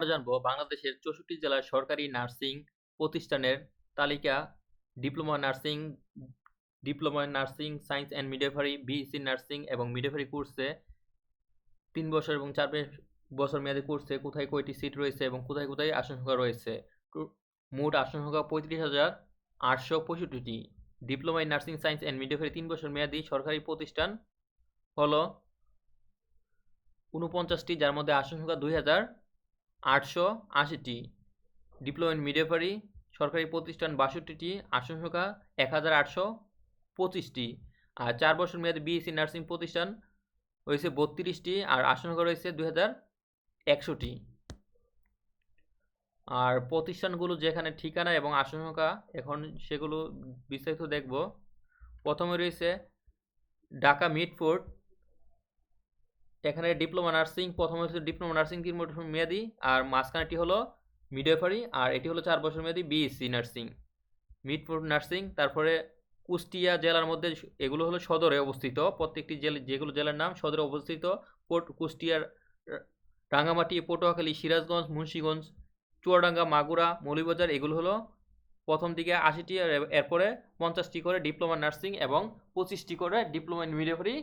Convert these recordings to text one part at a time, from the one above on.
আমরা জানবো বাংলাদেশের 64 জেলার সরকারি নার্সিং প্রতিষ্ঠানের তালিকা। Diploma in nursing science and midwifery, BSc nursing এবং মিডওয়াইফারি কোর্সে 3 বছর এবং 4 বছর মেয়াদী কোর্সে কোথায় কয়টি সিট রয়েছে এবং কোথায় কোথায় আসন সংখ্যা রয়েছে। মোট আসন সংখ্যা 35,865টি। Diploma in nursing science and midwifery 3 বছর মেয়াদী সরকারি প্রতিষ্ঠান হলো 49টি, যার মধ্যে আসন সংখ্যা 2,880টি। ডিপ্লোমা ইন মিডওয়াইফারি সরকারি প্রতিষ্ঠান 62টি, আসন সংখ্যা 1,825টি। আর 4 বছর মেয়াদী বিএসসি নার্সিং প্রতিষ্ঠান রয়েছে 32টি, আর আসন সংখ্যা রয়েছে 2,100টি। আর প্রতিষ্ঠানগুলো যেখানে ঠিকানা এবং আসন সংখ্যা এখন সেগুলো বিস্তারিত দেখব। প্রথমে রয়েছে ঢাকা মিটফোর্ড। এখানে ডিপ্লোমা নার্সিং, প্রথমে হচ্ছে ডিপ্লোমা নার্সিং 3 বছর মেয়াদী, আর মাঝখানেটি হলো মিডওয়াইফারি, আর এটি হলো 4 বছর মেয়াদী বিএসসি নার্সিং, মিটফোর্ড নার্সিং। তারপরে কুষ্টিয়া জেলার মধ্যে এগুলো হলো সদরে অবস্থিত, প্রত্যেকটি যেগুলো জেলার নাম সদরে অবস্থিত। কুষ্টিয়ার, রাঙ্গামাটি, পটুয়াখালী, সিরাজগঞ্জ, মুন্সিগঞ্জ, চুয়াডাঙ্গা, মাগুরা, মৌলভীবাজার, এগুলো হলো প্রথম দিকে 80টি, আর এরপরে 50টি করে ডিপ্লোমা নার্সিং এবং 25টি করে ডিপ্লোমা ইন মিডওয়াইফারি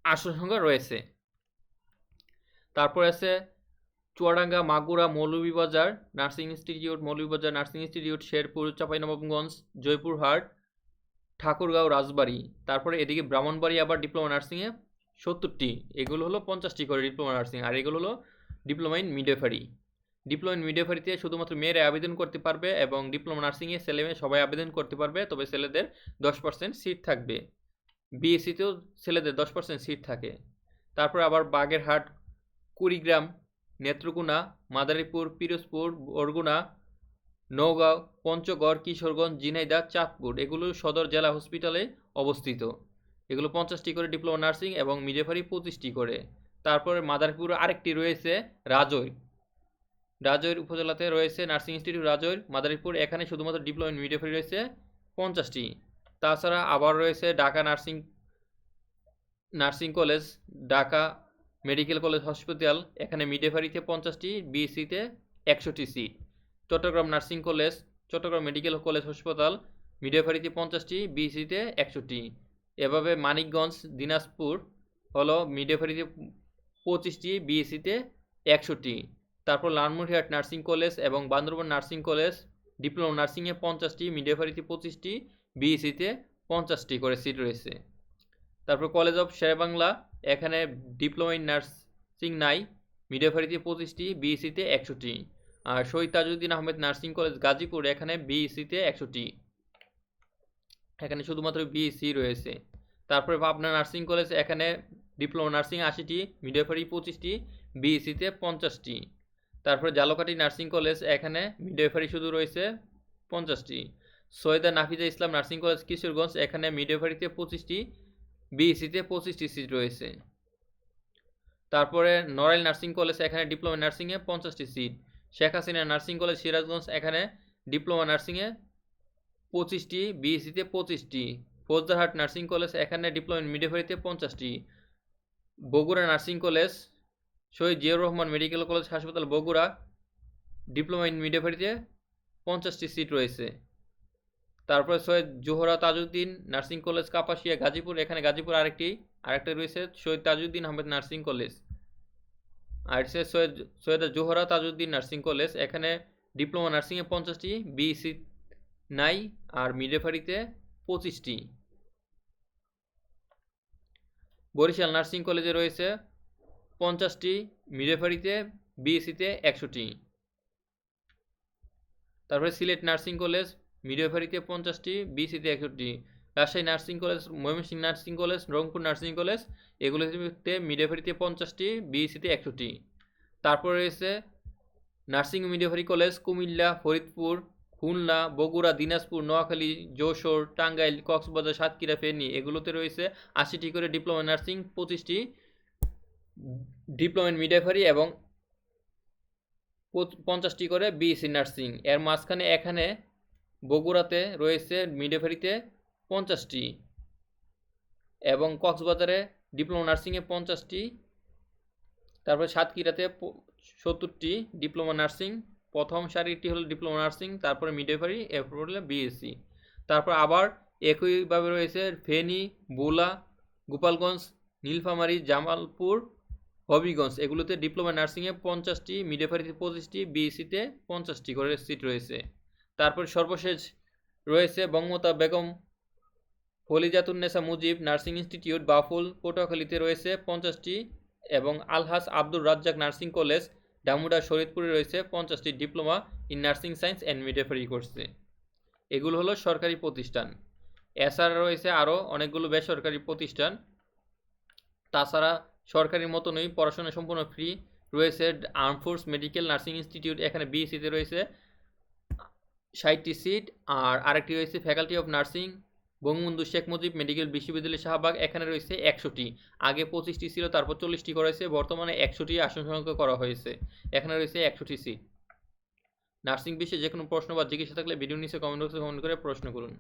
আসন সংখ্যা রয়েছে। তারপর আছে Chuadanga, Magura, Moulvibazar nursing institute, Moulvibazar nursing institute, Sherpur, Chapainawabganj, Joypurhat, Thakurgaon, Rajbari. তারপরে এদিকে ব্রাহ্মণবাড়ি আবার ডিপ্লোমা নার্সিংয়ে 70টি, এগুলো হলো 50টি করে ডিপ্লোমা নার্সিং, আর এগুলো হলো diploma in midwifery. Diploma in মিডওয়াইফারিতে শুধুমাত্র মেয়েরা আবেদন করতে পারবে এবং ডিপ্লোমা নার্সিংয়ে ছেলে মেয়ে সবাই আবেদন করতে পারবে, তবে ছেলেদের 10% সিট থাকবে। বিএসসিতেও ছেলেদের 10% সিট থাকে। তারপর আবার বাগেরহাট, কুড়িগ্রাম, নেত্রকোনা, মাদারীপুর, পিরোজপুর, বরগুনা, নওগাঁ, পঞ্চগড়, কিশোরগঞ্জ, ঝিনাইদহ, চাঁদপুর, এগুলো সদর জেলা হসপিটালে অবস্থিত। এগুলো 50টি করে ডিপ্লোমা নার্সিং এবং মিডওয়াইফারি 25টি করে। তারপরে মাদারীপুর আরেকটি রয়েছে রাজৈর। রাজৈর উপজেলাতে রয়েছে নার্সিং ইনস্টিটিউট রাজৈর, মাদারীপুর। এখানে শুধুমাত্র ডিপ্লোমা ইন মিডওয়াইফারি রয়েছে 50টি। তাছাড়া আবার রয়েছে Dhaka nursing college, Dhaka medical college hospital, এখানে মিডওয়াইফারিতে 50টি, বিএসসিতে 100টি seat. Chattogram nursing college, Chattogram medical college হাসপাতাল, মিডওয়াইফারিতে 50টি, বিএসসিতে 100টি। এভাবে মানিকগঞ্জ, দিনাজপুর হলো মিডওয়াইফারিতে 25টি, বিএসসিতে 100টি। তারপর লালমনিরহাট নার্সিং কলেজ এবং বান্দরবান নার্সিং কলেজ ডিপ্লোমা নার্সিংয়ে 50টি, মিডওয়াইফারিতে 25টি, বিএসসিতে 50টি করে সিট রয়েছে। তারপর কলেজ অফ শেরেবাংলা, এখানে ডিপ্লোমা ইন নার্সিং নাই, মিডওয়াইফারিতে 25টি, বিএসসিতে 100টি। আর শহীদ তাজউদ্দিন আহমেদ নার্সিং কলেজ গাজীপুর, এখানে বিএসসিতে 100টি, এখানে শুধুমাত্র বিএসসি রয়েছে। তারপরে পাবনা নার্সিং কলেজ, এখানে ডিপ্লোমা নার্সিং 80টি, মিডওয়াইফারি 25টি, বিএসসিতে 50টি। তারপরে জালকাঠি নার্সিং কলেজ, এখানে মিডওয়াইফারি শুধু রয়েছে 50টি। সৈয়দা নাফিজা ইসলাম নার্সিং কলেজ কিশোরগঞ্জ, এখানে মিডওয়াইফারিতে 25টি, বিএসসিতে 25টি সিট রয়েছে। তারপরে নড়াইল নার্সিং কলেজ, এখানে ডিপ্লোমা নার্সিংয়ে 50টি seat. Sheikh Hasina nursing college Sirajganj, এখানে ডিপ্লোমা নার্সিংয়ে 25টি, বিএসসিতে 25টি। ফৌজদারহাট নার্সিং কলেজ, এখানে ডিপ্লোমা ইন মিডওয়াইফারিতে 50টি। Bogura nursing college, Shahid Ziaur Rahman medical college হাসপাতাল বগুড়া, ডিপ্লোমা ইন মিডওয়াইফারিতে 50টি সিট রয়েছে। তারপরে সৈয়দ জোহরা তাজউদ্দিন নার্সিং কলেজ কাপাসিয়া গাজীপুর, এখানে গাজীপুর আরেকটা রয়েছে শহীদ তাজউদ্দিন আহমেদ নার্সিং কলেজ। আর সৈয়দ জোহরা তাজউদ্দিন নার্সিং কলেজ, এখানে ডিপ্লোমা নার্সিংয়ে 50টি, বিএসসি নাই, আর মিডওয়াইফারিতে 25টি। বরিশাল নার্সিং কলেজে রয়েছে 50টি, মিডওয়াইফারিতে, বিএসসিতে 100টি। তারপরে সিলেট নার্সিং কলেজ, মিডওয়াইফারিতে 50টি, বিএসসিতে 100টি। Rajshahi nursing college, Mymensingh nursing college, Rangpur nursing college, এগুলোতে মিডওয়াইফারিতে 50টি, বিএসসিতে 100টি। তারপরে রয়েছে nursing midwifery college Cumilla, Faridpur, Khulna, Bogura, Dinajpur, Noakhali, Jessore, Tangail, Cox's Bazar, Satkhira, Feni, এগুলোতে রয়েছে 80টি করে ডিপ্লোমা নার্সিং, 25টি ডিপ্লোমা ইন মিডওয়াইফারি এবং 50টি করে বিএসসি নার্সিং। এর মাঝখানে এখানে বগুড়াতে রয়েছে মিডওয়াইফারিতে 50টি এবং কক্সবাজারে ডিপ্লোমা নার্সিংয়ে 50টি, তারপরে সাতক্ষীরাতে 70টি ডিপ্লোমা নার্সিং, প্রথম সারিটি হলো ডিপ্লোমা নার্সিং, তারপরে মিডওয়াইফারি, এরপর হলো বিএসসি। তারপর আবার একইভাবে রয়েছে ফেনী, ভোলা, গোপালগঞ্জ, নীলফামারী, জামালপুর, হবিগঞ্জ, এগুলোতে ডিপ্লোমা নার্সিংয়ে 50টি, মিডওয়াইফারিতে 25টি, বিএসসিতে 50টি করে সিট রয়েছে। তারপর সর্বশেষ রয়েছে বঙ্গমাতা বেগম ফলিজাতুন্নেসা মুজিব নার্সিং ইনস্টিটিউট বাফুল, পটুয়াখালীতে রয়েছে 50টি, এবং আলহাজ আব্দুর রাজ্জাক নার্সিং কলেজ ডামুডা শরীয়তপুরে রয়েছে 50টি diploma in nursing science and midwifery কোর্সে। এগুলো হলো সরকারি প্রতিষ্ঠান। এছাড়া রয়েছে আরও অনেকগুলো বেসরকারি প্রতিষ্ঠান। তাছাড়া সরকারি মতনই পড়াশোনা সম্পূর্ণ ফ্রি রয়েছে arm force medical nursing institute, এখানে বিএসসিতে রয়েছে 60টি সিট, আর আরেকটি রয়েছে faculty of nursing Bangabandhu Sheikh Mujib medical বিশ্ববিদ্যালয় শাহবাগ, এখানে রয়েছে 100টি। আগে 25টি ছিল, তারপর 40টি করেছে, বর্তমানে 100টি আসন সংখ্যা করা হয়েছে। এখানে রয়েছে 100টি সিট। নার্সিং বিষয়ে যে কোনো প্রশ্ন বা জিজ্ঞাসা থাকলে ভিডিও নিচে কমেন্ট বক্সে কমেন্ট করে প্রশ্ন করুন।